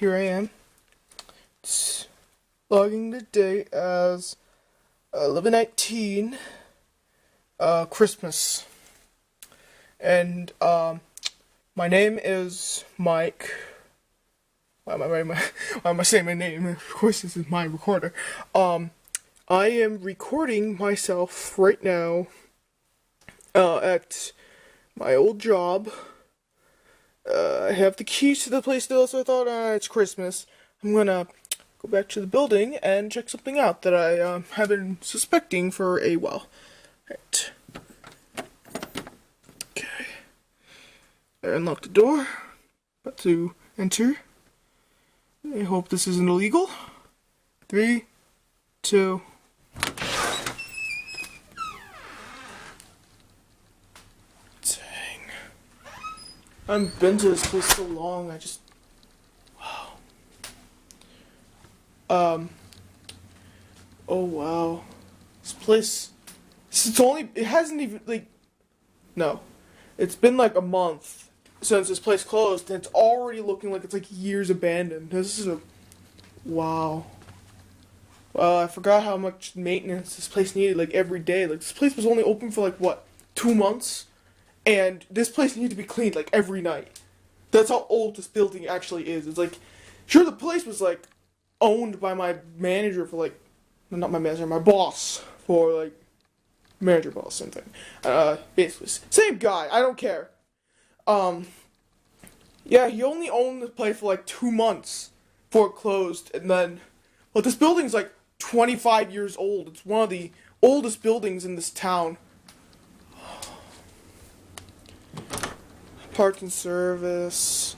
here I am. It's logging the date as 11/19, Christmas. And my name is Mike. Why am I saying my name? Of course, this is my recorder. I am recording myself right now at my old job. I have the keys to the place still, so I thought, it's Christmas. I'm gonna go back to the building and check something out that I have been suspecting for a while. Right. Okay. I unlocked the door. About to enter. I hope this isn't illegal. 3, 2. Dang. I haven't been to this place so long. Wow. Oh wow. This place. It hasn't even, no. It's been like a month since this place closed, and it's already looking like it's years abandoned. This is wow. Well, I forgot how much maintenance this place needed, every day. This place was only open for, 2 months? And this place needed to be cleaned, every night. That's how old this building actually is. It's sure, the place was, owned by my manager for, not my manager, my boss for, manager boss, same thing. Basically, same guy, I don't care. Yeah, he only owned the place for, 2 months before it closed, and then, well, this building's, 25 years old. It's one of the oldest buildings in this town. Parts and service.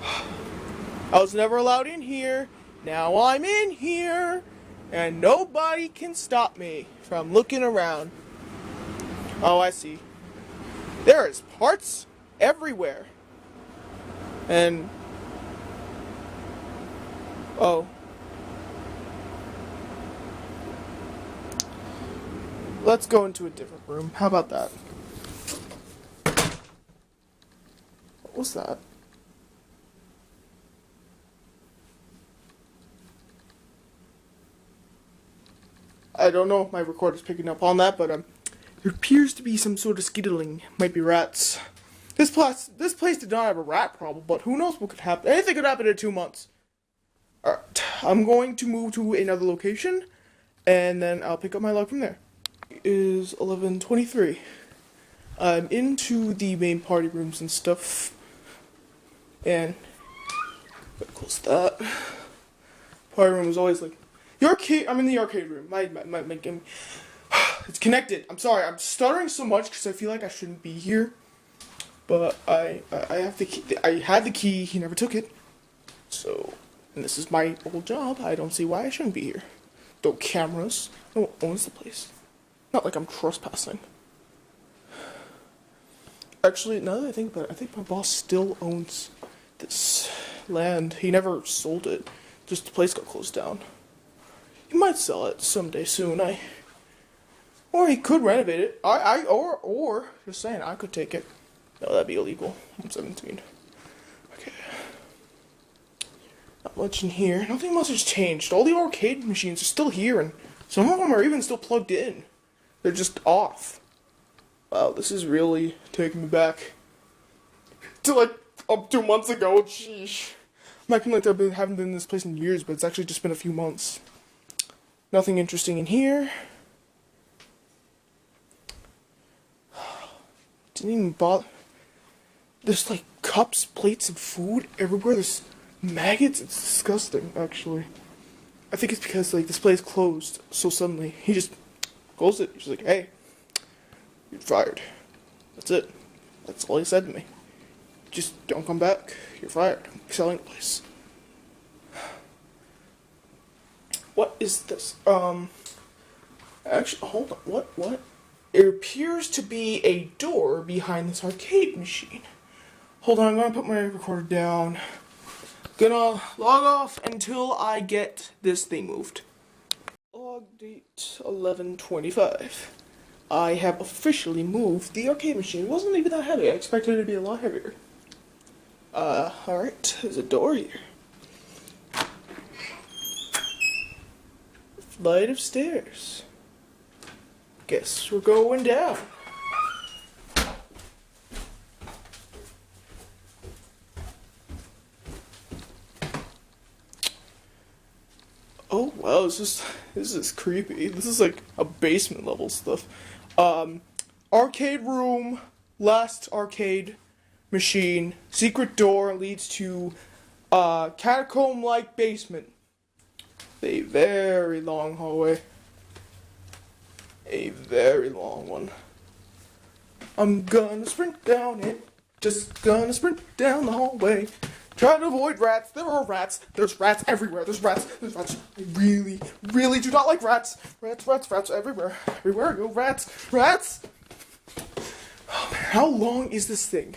I was never allowed in here. Now I'm in here. And nobody can stop me from looking around. Oh, I see. There is parts everywhere. And... oh. Let's go into a different room. How about that? What was that? I don't know if my recorder's picking up on that, but there appears to be some sort of skittling. Might be rats. This place did not have a rat problem, but who knows what could happen. Anything could happen in 2 months. Alright, I'm going to move to another location, and then I'll pick up my log from there. It is 11:23. I'm into the main party rooms and stuff. And close that. Party room is always the arcade. I'm in the arcade room. My game. It's connected. I'm sorry. I'm stuttering so much because I feel like I shouldn't be here. But I have the key. I had the key. He never took it. So, and this is my old job. I don't see why I shouldn't be here. No cameras. No one owns the place. Not like I'm trespassing. Actually, now that I think about it, I think my boss still owns this land. He never sold it. Just the place got closed down. He might sell it someday soon. Or he could renovate it. Or just saying, I could take it. No, that'd be illegal. I'm 17. Okay. Not much in here. Nothing much has changed. All the arcade machines are still here, and some of them are even still plugged in. They're just off. Wow, this is really taking me back to up 2 months ago. Sheesh. I'm acting like I haven't been in this place in years, but it's actually just been a few months. Nothing interesting in here. Didn't even bother. There's cups, plates, and food everywhere. There's maggots. It's disgusting, actually. I think it's because this place closed so suddenly. He just closed it. He's like, hey, you're fired. That's it. That's all he said to me. Just don't come back. You're fired. I'm selling the place. What is this? Actually, hold on. What? It appears to be a door behind this arcade machine. Hold on, I'm gonna put my recorder down. Gonna log off until I get this thing moved. Log date 11:25. I have officially moved the arcade machine. It wasn't even that heavy. I expected it to be a lot heavier. Alright, there's a door here. flight of stairs. Guess we're going down. Oh wow, this is creepy. This is like a basement level stuff. Arcade room, last arcade machine, secret door leads to catacomb-like basement. A very long hallway. A very long one. I'm gonna sprint down it. Just gonna sprint down the hallway. Try to avoid rats. There are rats. There's rats everywhere. There's rats. There's rats. I really, really do not like rats. Rats everywhere. Everywhere I go, rats. Rats! Oh man, how long is this thing?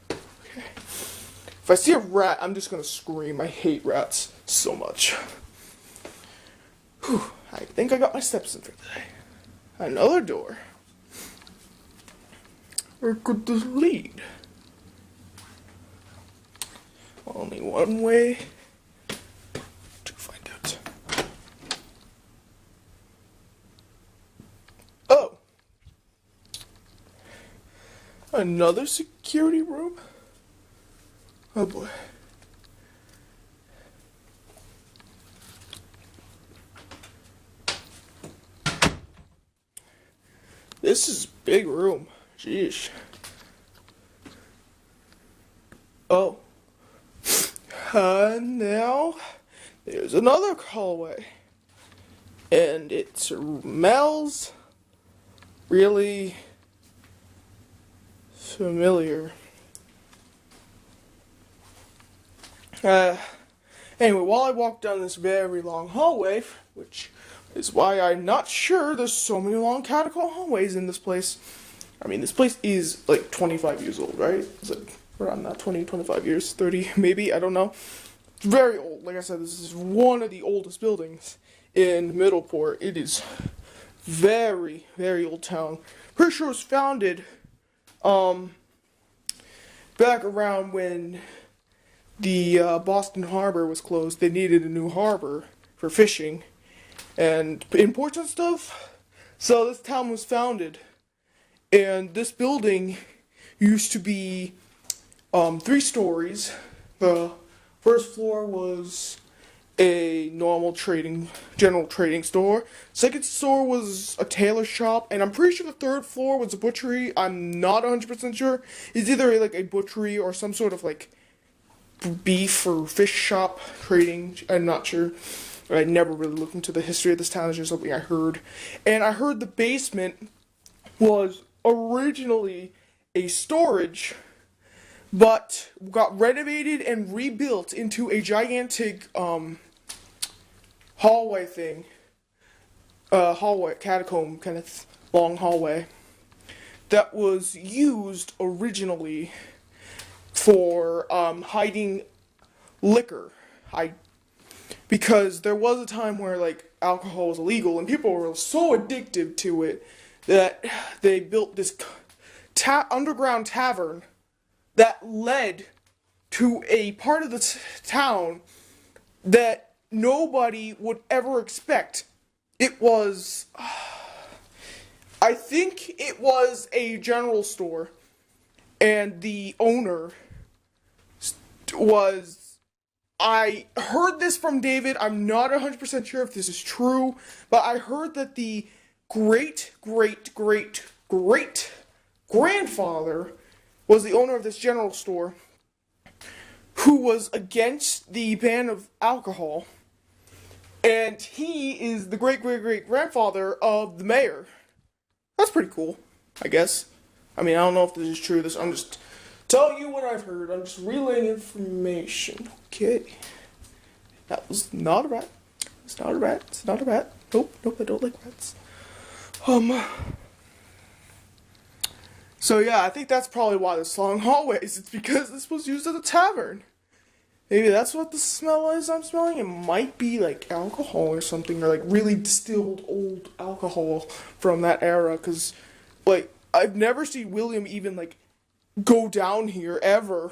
Okay. If I see a rat, I'm just gonna scream. I hate rats so much. Whew. I think I got my steps in for today. Another door. Where could this lead? Only one way to find out. Oh! Another security room? Oh boy. This is a big room. Sheesh. Oh. Now, there's another hallway. And it smells really familiar. Anyway, while I walk down this very long hallway, which is why I'm not sure there's so many long catacomb hallways in this place. I mean, this place is like 25 years old, right? It's like around that 20, 25 years, 30 maybe, I don't know. It's very old. Like I said, this is one of the oldest buildings in Middleport. It is very, very old town. Pretty sure it was founded back around when the Boston Harbor was closed. They needed a new harbor for fishing and imports and stuff. So this town was founded. And this building used to be 3 stories. The first floor was a normal general trading store. Second floor was a tailor shop, and I'm pretty sure the third floor was a butchery. I'm not 100% sure. It's either like a butchery or some sort of like beef or fish shop trading. I'm not sure. I never really looked into the history of this town. It's just something I heard. And I heard the basement was originally a storage, but got renovated and rebuilt into a gigantic hallway thing. Hallway, catacomb, kind of long hallway that was used originally for hiding liquor. Because there was a time where like alcohol was illegal and people were so addicted to it that they built this underground tavern that led to a part of the town that nobody would ever expect. It was, I think it was a general store, and the owner was, I heard this from David, I'm not 100% sure if this is true, but I heard that the great-great-great-great-grandfather was the owner of this general store, who was against the ban of alcohol, and he is the great-great-great-grandfather of the mayor. That's pretty cool, I guess. I mean, I don't know if this is true. I'm just telling you what I've heard. I'm just relaying information. Okay. That was not a rat. It's not a rat. It's not a rat. Nope, I don't like rats. So yeah, I think that's probably why there's long hallways. It's because this was used as a tavern. Maybe that's what the smell is I'm smelling. It might be like alcohol or something, or like really distilled old alcohol from that era. Cause like I've never seen William even like go down here ever.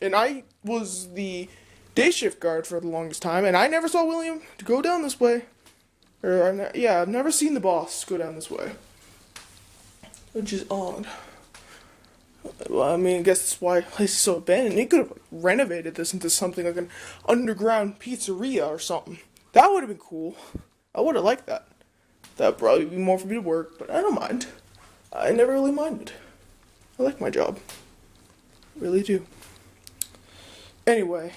And I was the day shift guard for the longest time, and I never saw William to go down this way. I've never seen the boss go down this way, which is odd. Well, I mean, I guess that's why the place is so abandoned. They could have renovated this into something like an underground pizzeria or something. That would have been cool. I would have liked that. That would probably be more for me to work, but I don't mind. I never really minded. I like my job. I really do. Anyway,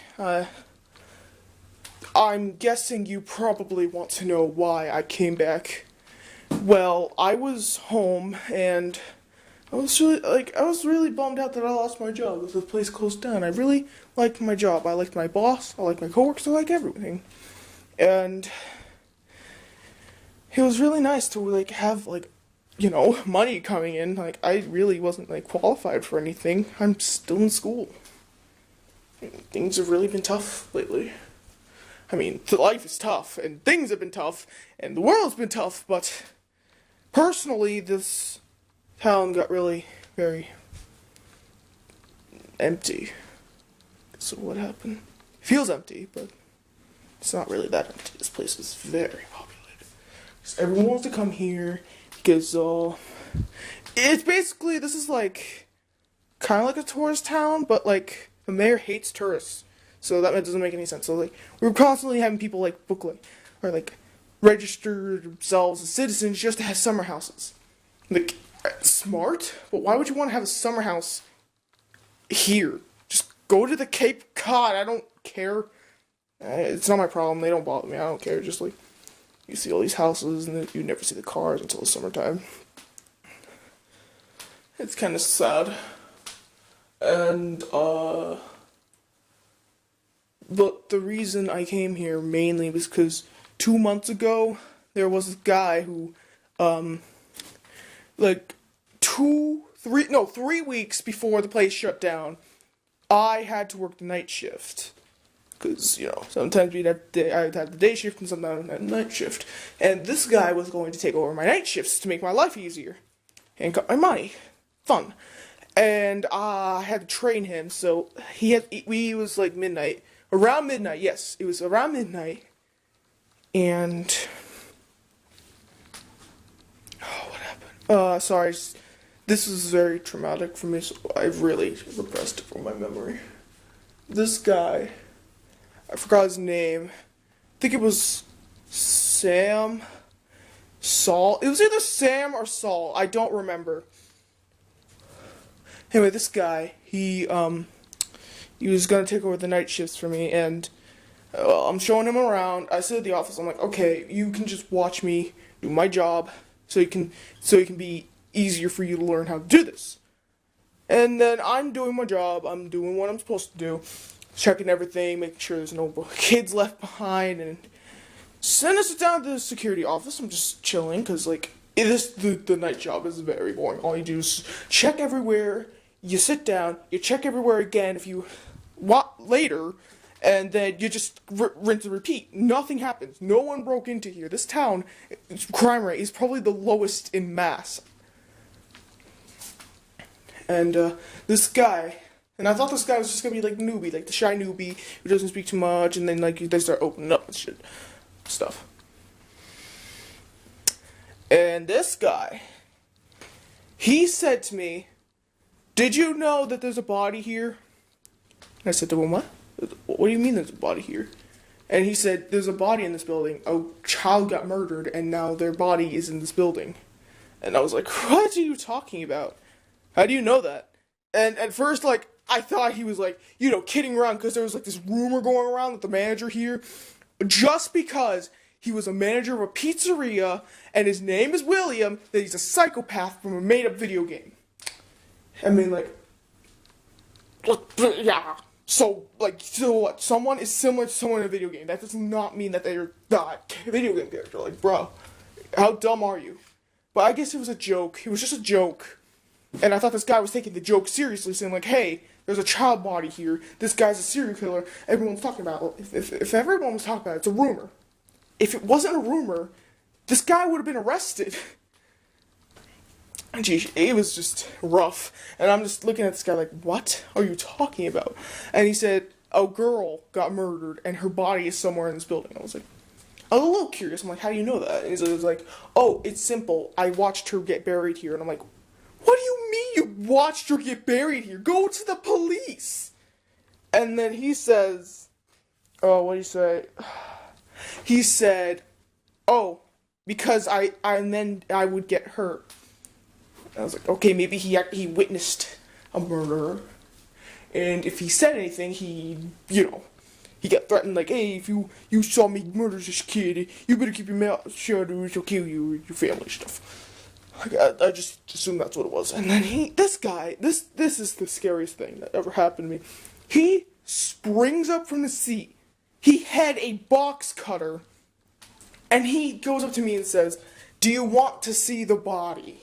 I'm guessing you probably want to know why I came back. Well, I was home and I was really bummed out that I lost my job because the place closed down. I really liked my job. I liked my boss. I liked my coworkers. I liked everything. And it was really nice to like have money coming in. Like I really wasn't qualified for anything. I'm still in school. Things have really been tough lately. I mean, life is tough, and things have been tough, and the world's been tough, but personally, this town got really, very empty. So what happened? It feels empty, but it's not really that empty. This place is very populated. Because everyone wants to come here, because, it's basically, this is kind of like a tourist town, but the mayor hates tourists. So that doesn't make any sense. So we're constantly having people book or register themselves as citizens just to have summer houses. Smart, but why would you want to have a summer house here? Just go to the Cape Cod. I don't care. It's not my problem. They don't bother me. I don't care. Just you see all these houses and then you never see the cars until the summertime. It's kind of sad. And but the reason I came here mainly was because 2 months ago, there was this guy who, 3 weeks before the place shut down, I had to work the night shift. Because, sometimes I'd have the day shift and sometimes I'd have the night shift. And this guy was going to take over my night shifts to make my life easier. And got my money. Fun. And I had to train him, so we was midnight. Around midnight, yes. It was around midnight. And what happened? Sorry. This was very traumatic for me, so I've really repressed it from my memory. This guy, I forgot his name. I think it was Sam, Saul. It was either Sam or Saul. I don't remember. Anyway, this guy, he was gonna take over the night shifts for me, and I'm showing him around. I sit at the office. I'm like, okay, you can just watch me do my job, so it can be easier for you to learn how to do this. And then I'm doing my job. I'm doing what I'm supposed to do, checking everything, making sure there's no kids left behind, and send us down to the security office. I'm just chilling because the night job is very boring. All you do is check everywhere. You sit down. You check everywhere again. If you later, and then you just rinse and repeat. Nothing happens. No one broke into here. This town, crime rate is probably the lowest in Mass. And this guy, and I thought this guy was just gonna be the newbie, the shy newbie who doesn't speak too much, and then they start opening up and stuff. And this guy, he said to me, "Did you know that there's a body here?" And I said to him, "What? What do you mean there's a body here?" And he said, "There's a body in this building. A child got murdered, and now their body is in this building." And I was like, "What are you talking about? How do you know that?" And at first, I thought he was kidding around because there was this rumor going around with the manager here. Just because he was a manager of a pizzeria and his name is William, that he's a psychopath from a made-up video game. I mean, yeah. So what? Someone is similar to someone in a video game. That does not mean that they're not a video game character. Bro, how dumb are you? But I guess it was a joke. It was just a joke. And I thought this guy was taking the joke seriously, saying hey, there's a child body here. This guy's a serial killer. Everyone's talking about it. If everyone was talking about it, it's a rumor. If it wasn't a rumor, this guy would have been arrested. And gee, it was just rough. And I'm just looking at this guy what are you talking about? And he said, a girl got murdered and her body is somewhere in this building. I was like, I was a little curious. I'm like, how do you know that? And he was like, oh, it's simple. I watched her get buried here. And I'm like, what do you mean you watched her get buried here? Go to the police. And then he says, oh, what did he say? He said, oh, because and then I would get hurt. I was like, okay, maybe he witnessed a murder. And if he said anything, he got threatened, like, hey, if you saw me murder this kid, you better keep your mouth shut or she'll kill you or your family stuff. I just assumed that's what it was. And then this guy, this is the scariest thing that ever happened to me. He springs up from the seat. He had a box cutter. And he goes up to me and says, do you want to see the body?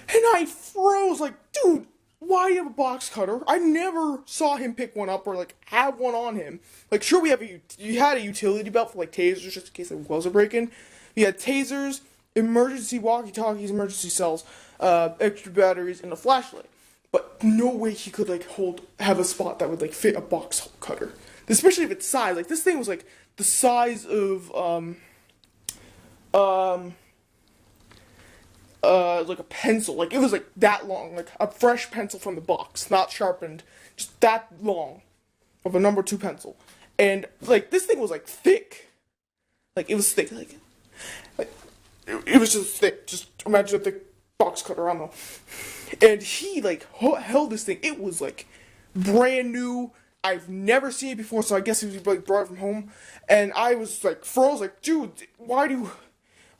And I froze, like, dude, why do you have a box cutter? I never saw him pick one up or, like, have one on him. Like, sure, you had a utility belt for, like, tasers, just in case the gloves are breaking. You had tasers, emergency walkie-talkies, emergency cells, extra batteries, and a flashlight. But no way he could, like, have a spot that would, like, fit a box cutter. Especially if it's size. Like, this thing was, like, the size of, like a pencil. Like, it was, like, that long. Like, a fresh pencil from the box. Not sharpened. Just that long. Of a number 2 pencil. And, like, this thing was, like, thick. Like, it was thick. Like it was just thick. Just imagine a thick box cutter. I don't know. And he, like, held this thing. It was, like, brand new. I've never seen it before, so I guess he was, like, brought it from home. And I was, like, froze. Like, dude, why do you...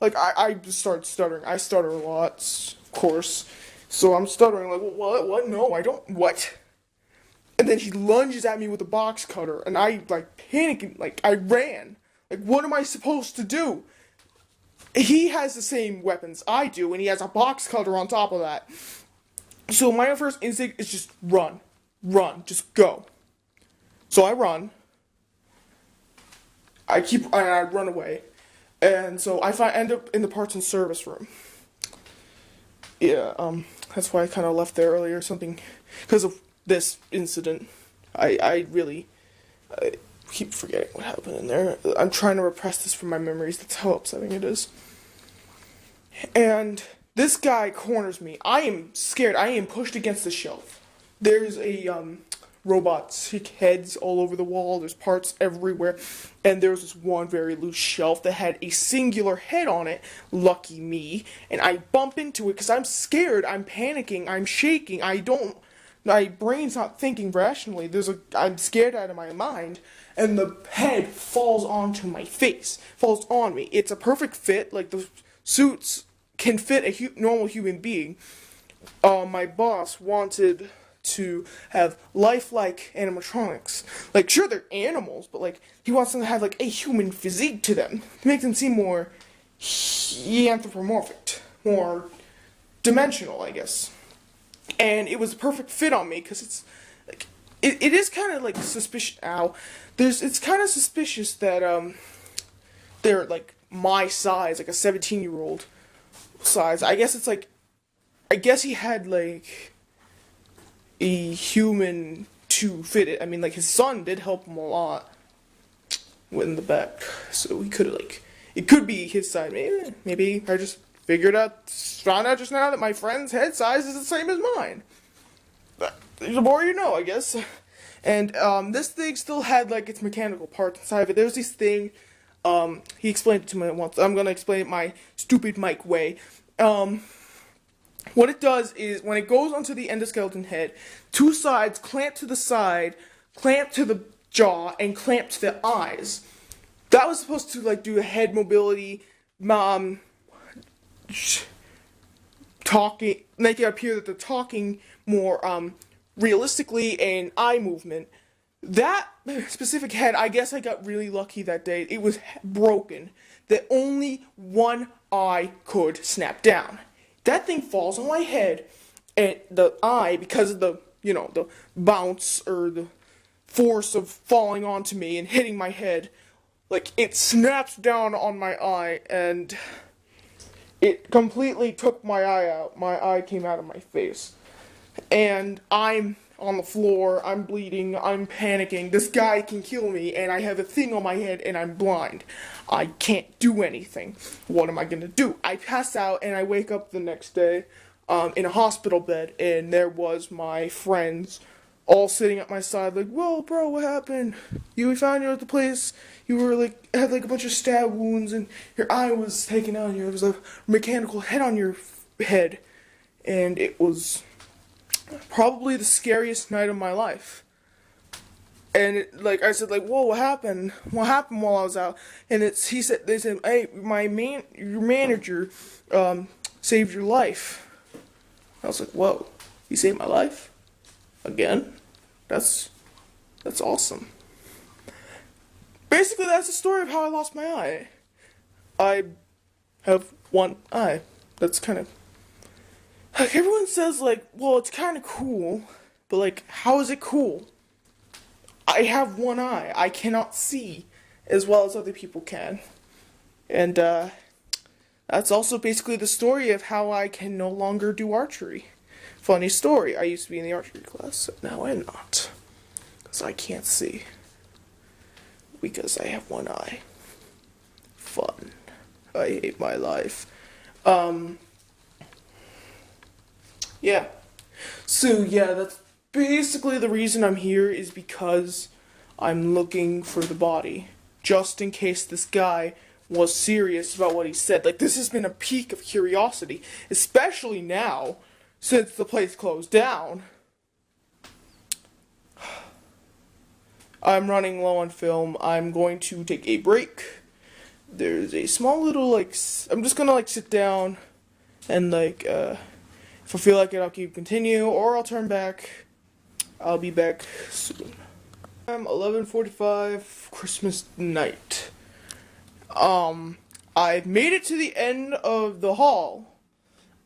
Like, I just started stuttering. I stutter a lot, of course. So I'm stuttering, like, what? No, I don't, what? And then he lunges at me with a box cutter, and I, like, panicking, like, I ran. Like, what am I supposed to do? He has the same weapons I do, and he has a box cutter on top of that. So my first instinct is just run. Run. Just go. So I run. I run away. And so I end up in the parts and service room. Yeah, that's why I kind of left there earlier, something, because of this incident. I keep forgetting what happened in there. I'm trying to repress this from my memories, that's how upsetting it is. And this guy corners me. I am scared. I am pushed against the shelf. There's a, robots' heads all over the wall. There's parts everywhere. And there's this one very loose shelf that had a singular head on it. Lucky me. And I bump into it because I'm scared. I'm panicking. I'm shaking. My brain's not thinking rationally. I'm scared out of my mind. And the head falls onto my face. Falls on me. It's a perfect fit. Like, the suits can fit a normal human being. My boss wanted to have lifelike animatronics. Like, sure, they're animals, but, like, he wants them to have, like, a human physique to them. To make them seem more anthropomorphic. More dimensional, I guess. And it was a perfect fit on me, because it's, like, it is kind of, like, suspicious. It's kind of suspicious that, they're, like, my size, like a 17-year-old size. I guess it's, like, I guess he had, like, a human to fit it. I mean, like, his son did help him a lot in the back, so he could, like, it could be his size. Maybe I just found out just now that my friend's head size is the same as mine. But the more you know, I guess. And this thing still had, like, its mechanical parts inside of it. There was this thing, he explained it to me once. I'm gonna explain it my stupid Mike way. What it does is, when it goes onto the endoskeleton head, 2 sides clamp to the side, clamp to the jaw, and clamp to the eyes. That was supposed to, like, do a head mobility, talking, make it appear that they're talking more, realistically, and eye movement. That specific head, I guess I got really lucky that day. It was broken. That only one eye could snap down. That thing falls on my head, and the eye, because of the, the bounce or the force of falling onto me and hitting my head, like, it snaps down on my eye, and it completely took my eye out. My eye came out of my face. And I'm on the floor, I'm bleeding, I'm panicking, this guy can kill me, and I have a thing on my head, and I'm blind. I can't do anything. What am I gonna do? I pass out, and I wake up the next day, in a hospital bed, and there was my friends all sitting at my side, like, whoa, bro, what happened? We found you at the place, you were, like, had, like, a bunch of stab wounds, and your eye was taken out, and there was a mechanical head on your head, and it was probably the scariest night of my life. And it, like I said, like, whoa, what happened? What happened while I was out? And they said, hey, your manager, saved your life. I was like, whoa, he saved my life? Again? That's awesome. Basically, that's the story of how I lost my eye. I have one eye. That's kind of, like, everyone says, like, well, it's kind of cool, but, like, how is it cool? I have one eye. I cannot see as well as other people can. And, that's also basically the story of how I can no longer do archery. Funny story, I used to be in the archery class, but now I'm not. Because I can't see. Because I have one eye. Fun. I hate my life. Yeah. So, yeah, that's basically the reason I'm here, is because I'm looking for the body. Just in case this guy was serious about what he said. Like, this has been a peak of curiosity. Especially now, since the place closed down. I'm running low on film. I'm going to take a break. There's a small little, like, I'm just gonna, like, sit down and, like, if I feel like it, I'll continue, or I'll turn back. I'll be back soon. 11:45, Christmas night. I've made it to the end of the hall.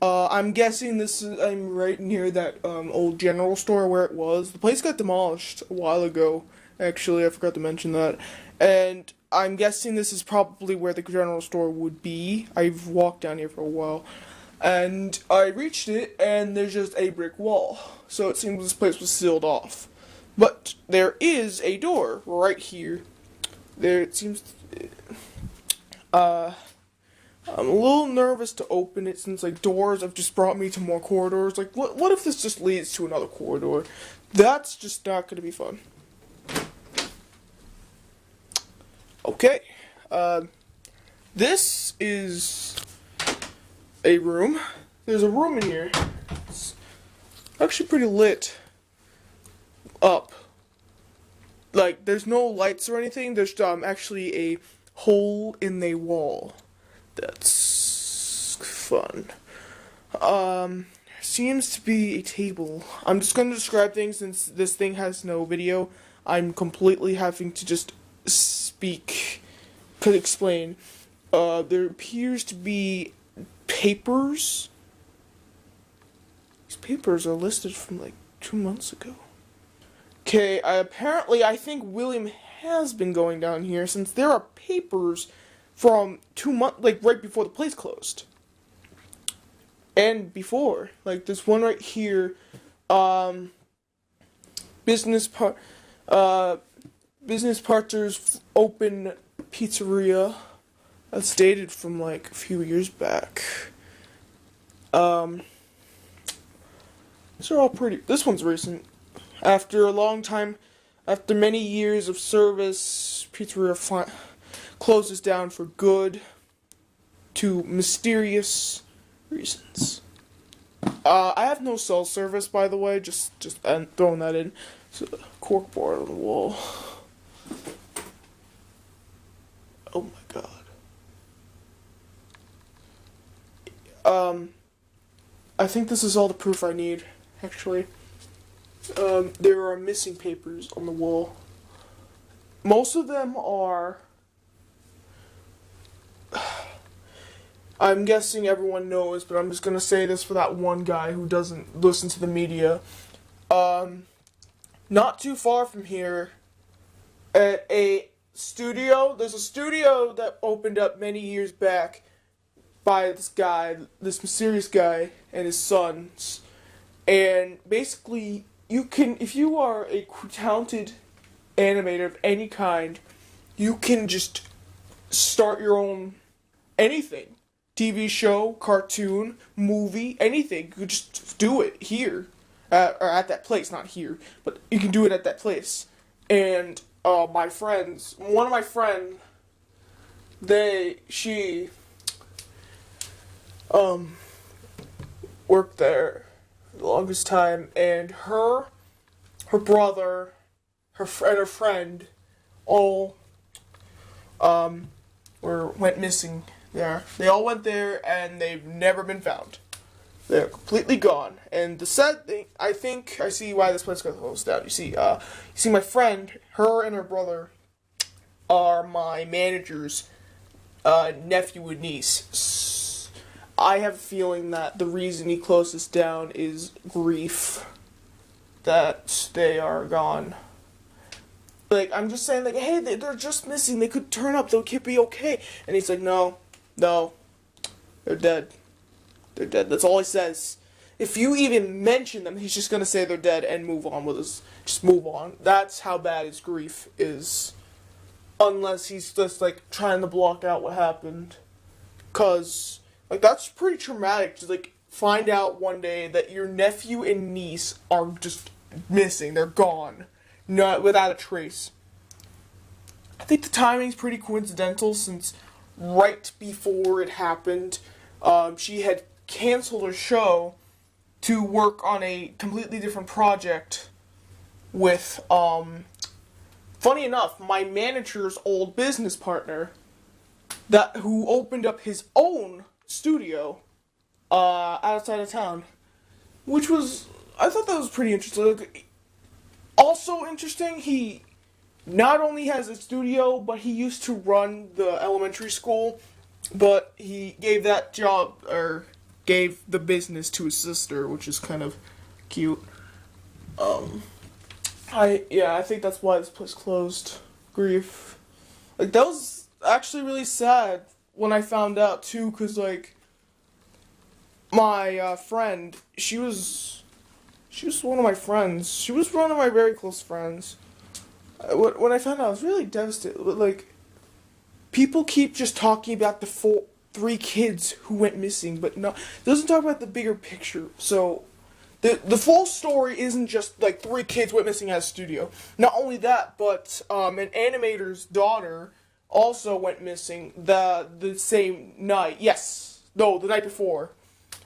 I'm guessing I'm right near that, old general store where it was. The place got demolished a while ago, actually, I forgot to mention that. And I'm guessing this is probably where the general store would be. I've walked down here for a while. And I reached it, and there's just a brick wall. So it seems this place was sealed off. But there is a door right here. There, it seems, I'm a little nervous to open it, since, like, doors have just brought me to more corridors. Like, what if this just leads to another corridor? That's just not gonna be fun. Okay, this is a room. There's a room in here. It's actually pretty lit up. Like, there's no lights or anything. There's actually a hole in the wall. That's fun. Seems to be a table. I'm just going to describe things since this thing has no video. I'm completely having to just explain. There appears to be papers. These papers are listed from, like, 2 months ago. Okay, I think William has been going down here, since there are papers from 2 months, like, right before the place closed. And before. Like, there's one right here, business partners open pizzeria. That's dated from, like, a few years back. These are all pretty. This one's recent. After a long time, after many years of service, pizzeria closes down for good to mysterious reasons. I have no cell service, by the way, just throwing that in. It's a corkboard on the wall. Oh my god. I think this is all the proof I need, actually. There are missing papers on the wall. Most of them are... I'm guessing everyone knows, but I'm just gonna say this for that one guy who doesn't listen to the media. Not too far from here, at a studio, there's a studio that opened up many years back by this guy, this mysterious guy, and his sons. And basically, you can, if you are a talented animator of any kind, you can just start your own anything. TV show, cartoon, movie, anything. You could just do it here. Or at that place, not here. But you can do it at that place. And my friends, one of my friends, she worked there the longest time, and her brother, her friend, all went missing there. They all went there, and they've never been found. They're completely gone. And the sad thing, I think I see why this place got closed down. You see my friend, her and her brother are my manager's nephew and niece. I have a feeling that the reason he closed this down is grief. That they are gone. Like, I'm just saying, like, hey, they're just missing. They could turn up. They could be okay. And he's like, no, they're dead. They're dead. That's all he says. If you even mention them, he's just gonna say they're dead and move on with us. Just move on. That's how bad his grief is. Unless he's just, like, trying to block out what happened. 'Cause, like, that's pretty traumatic to, like, find out one day that your nephew and niece are just missing. They're gone. Not without a trace. I think the timing's pretty coincidental, since right before it happened, she had canceled her show to work on a completely different project with, funny enough, my manager's old business partner, who opened up his own studio, outside of town, which was, I thought that was pretty interesting. Like, also interesting, he not only has a studio, but he used to run the elementary school, but he gave that job, or gave the business to his sister, which is kind of cute. I think that's why this place closed. Grief. Like, that was actually really sad when I found out, too, because, like, my friend, she was one of my friends. She was one of my very close friends. When I found out, I was really devastated. But, like, people keep just talking about the 3 kids who went missing, but no, it doesn't talk about the bigger picture. So, the full story isn't just, like, 3 kids went missing at a studio. Not only that, but an animator's daughter also went missing the same night. The night before.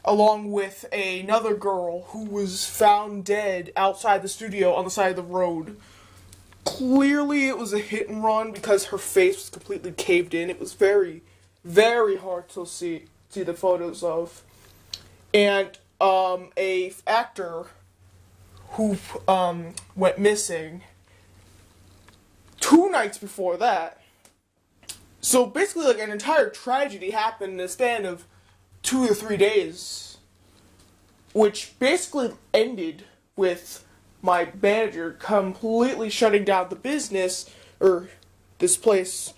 Along with another girl who was found dead outside the studio on the side of the road. Clearly it was a hit and run because her face was completely caved in. It was very, very hard to see the photos of. And a actor who went missing 2 nights before that. So basically, like, an entire tragedy happened in the span of 2 or 3 days, which basically ended with my manager completely shutting down the business, or this place,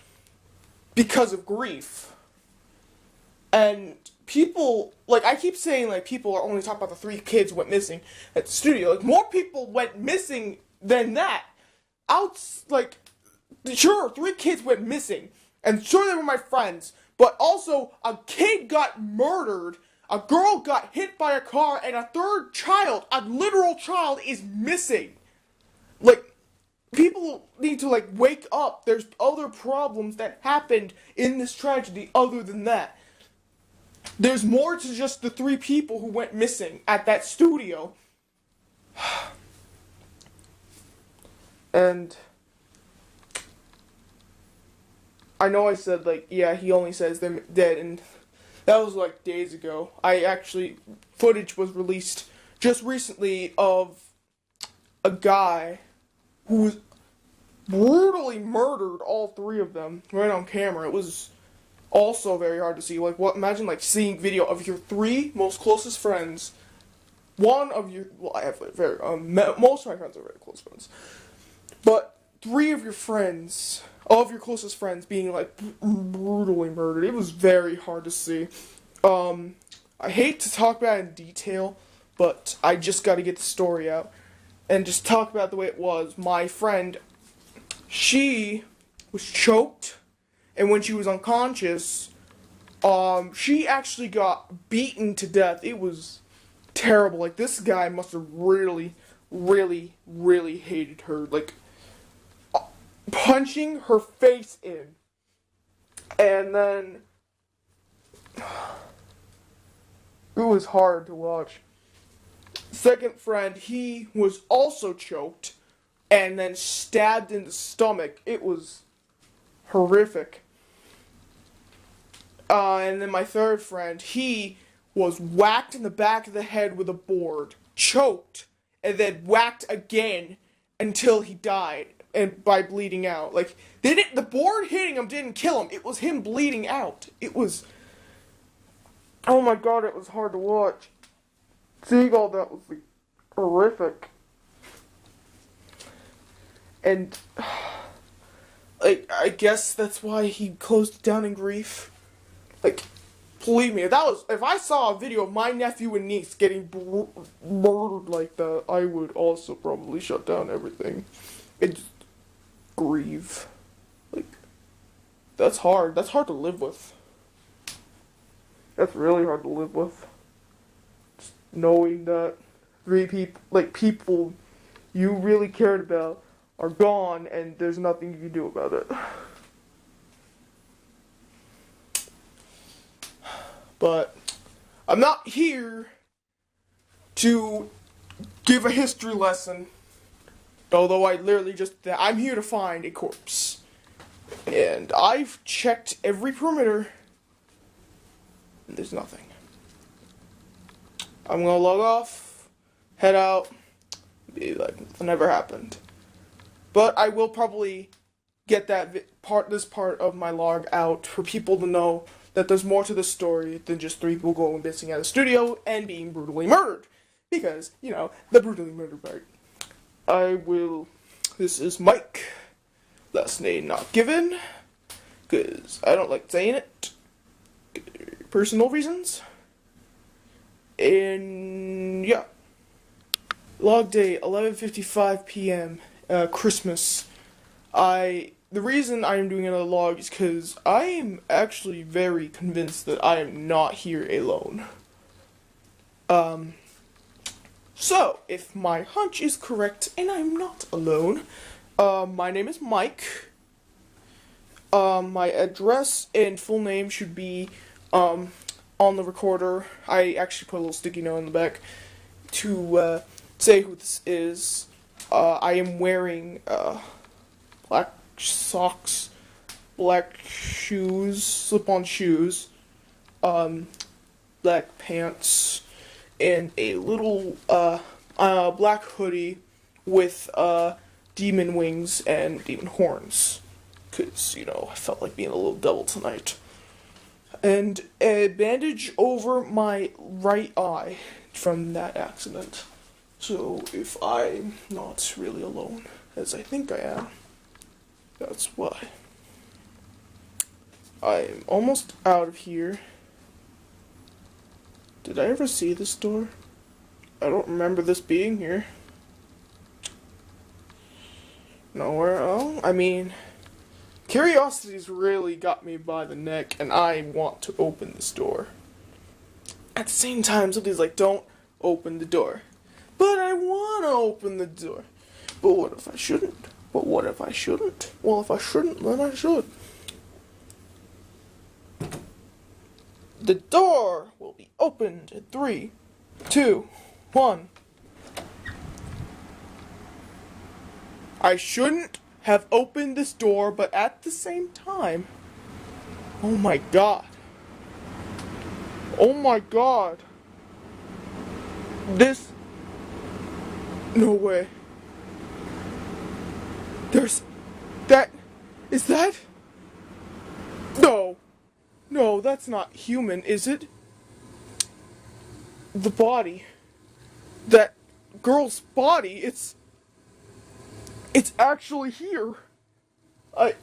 because of grief. And people, like, I keep saying, like, people are only talking about the 3 kids who went missing at the studio. Like, more people went missing than that. Sure, 3 kids went missing, and sure they were my friends, but also, a kid got murdered, a girl got hit by a car, and a 3rd child, a literal child, is missing. Like, people need to, like, wake up. There's other problems that happened in this tragedy other than that. There's more to just the 3 people who went missing at that studio. And I know I said, like, yeah, he only says they're dead, and that was, like, days ago. Footage was released just recently of a guy who was brutally murdered, all 3 of them, right on camera. It was also very hard to see. Like, imagine, like, seeing video of your 3 most closest friends. One of your, well, I have most of my friends are very close friends. But 3 of your friends, of your closest friends, being, like, brutally murdered. It was very hard to see. I hate to talk about it in detail, but I just gotta get the story out. and just talk about the way it was. My friend, she was choked, and when she was unconscious, she actually got beaten to death. It was terrible. Like, this guy must have really, really, really hated her. Like, punching her face in. And then it was hard to watch. Second friend, he was also choked and then stabbed in the stomach. It was horrific. And then my third friend, he was whacked in the back of the head with a board, choked, and then whacked again until he died, and by bleeding out. Like, the board hitting him didn't kill him. It was him bleeding out. It was, oh my god, it was hard to watch. Seeing all that was like horrific. And like, I guess that's why he closed it down in grief. Like, believe me, if I saw a video of my nephew and niece getting murdered like that, I would also probably shut down everything and just grieve. Like, that's hard. That's hard to live with. That's really hard to live with. Just knowing that people you really cared about are gone and there's nothing you can do about it. But I'm not here to give a history lesson, although I'm here to find a corpse. And I've checked every perimeter, and there's nothing. I'm gonna log off, head out, be like nothing ever happened. But I will probably get this part of my log out for people to know that there's more to this story than just 3 people going missing at a studio and being brutally murdered. Because, the brutally murdered part. This is Mike. Last name not given. Because I don't like saying it. Personal reasons. And, yeah. Log day, 11:55 p.m. Christmas. The reason I am doing another log is because I am actually very convinced that I am not here alone. So, if my hunch is correct and I'm not alone, my name is Mike. My address and full name should be, on the recorder. I actually put a little sticky note in the back to, say who this is. I am wearing, black socks, black shoes, slip-on shoes, black pants, and a little, black hoodie with, demon wings and demon horns. 'Cause, I felt like being a little devil tonight. And a bandage over my right eye from that accident. So, if I'm not really alone, as I think I am, that's why. I'm almost out of here. Did I ever see this door? I don't remember this being here. Nowhere else? I mean, curiosity's really got me by the neck, and I want to open this door. At the same time, somebody's like, don't open the door. But I want to open the door. But what if I shouldn't? But what if I shouldn't? Well, if I shouldn't, then I should. The door will be opened in 3, 2, 1. I shouldn't have opened this door, but at the same time, oh my god. Oh my god. No way. Is that? No, that's not human, is it? The body. That girl's body, it's actually here. I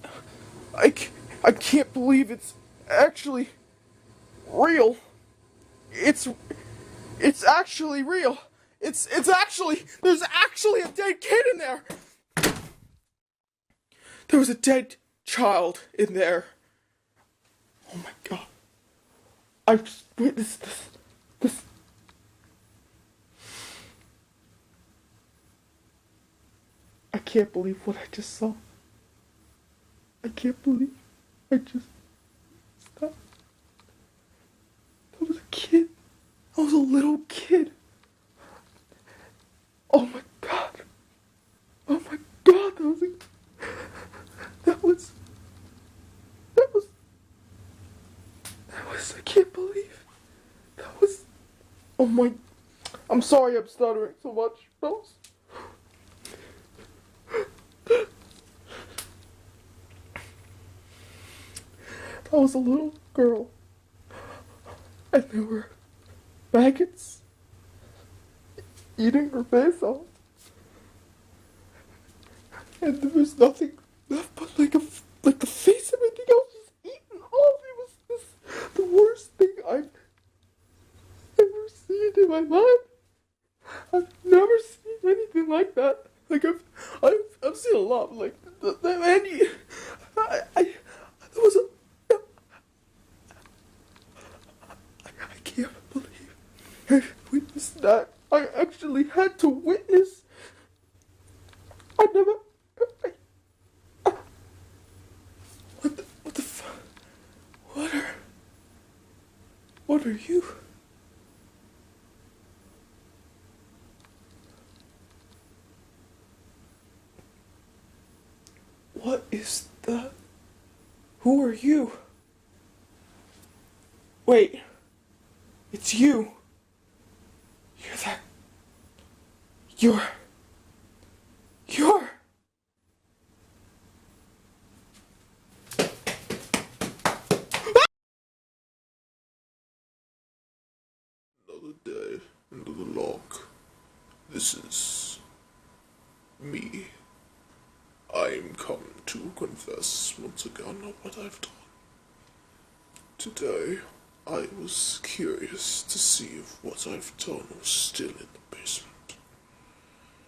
can't believe it's actually real. It's actually real. It's actually, there's actually a dead kid in there. There was a dead child in there. Oh my god. I've just witnessed this. I can't believe what I just saw. I can't believe I just saw. That was a kid. That was a little kid. Oh my god. Oh my god, I can't believe. Oh my, I'm sorry I'm stuttering so much. That was a little girl. And there were maggots eating her face off. And there was nothing left but like the face. Everything else was eaten off. It was the worst thing I've ever seen in my life. I've never seen anything like that. Like I've seen a lot. Like the man. There was a. I can't believe I witnessed that. I actually had to witness. I never. What the fuck? What are you? What is that? Who are you? Wait. It's you. You're that. You're. Another day, another lock. This is me. I'm come to confess once again what I've done. Today, I was curious to see if what I've done was still in the basement.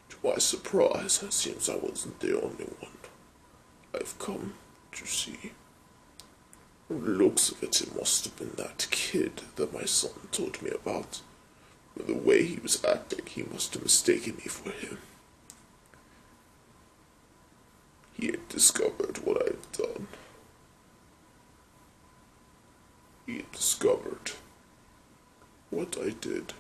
To my surprise, it seems I wasn't the only one. I've come to see. From the looks of it, it must have been that kid that my son told me about. With the way he was acting, he must have mistaken me for him. He had discovered what I had done. He had discovered what I did.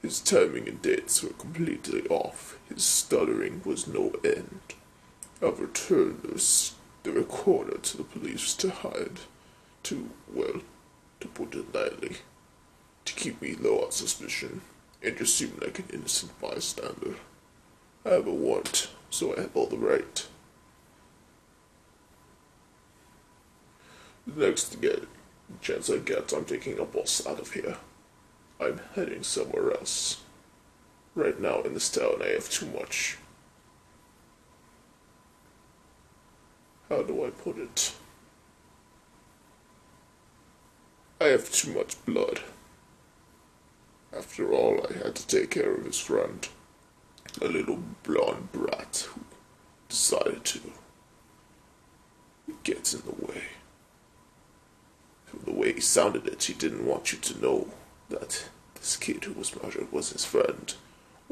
His timing and dates were completely off. His stuttering was no end. I've returned the recorder to the police to hide, to put it lightly, to keep me low on suspicion and just seem like an innocent bystander. I have a warrant, so I have all the right. The next chance I get, I'm taking a bus out of here. I'm heading somewhere else. Right now in this town, I have too much. How do I put it? I have too much blood. After all, I had to take care of his friend. A little blonde brat who decided to get in the way. From the way he sounded it, he didn't want you to know that this kid who was murdered was his friend,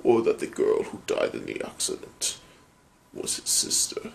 or that the girl who died in the accident was his sister.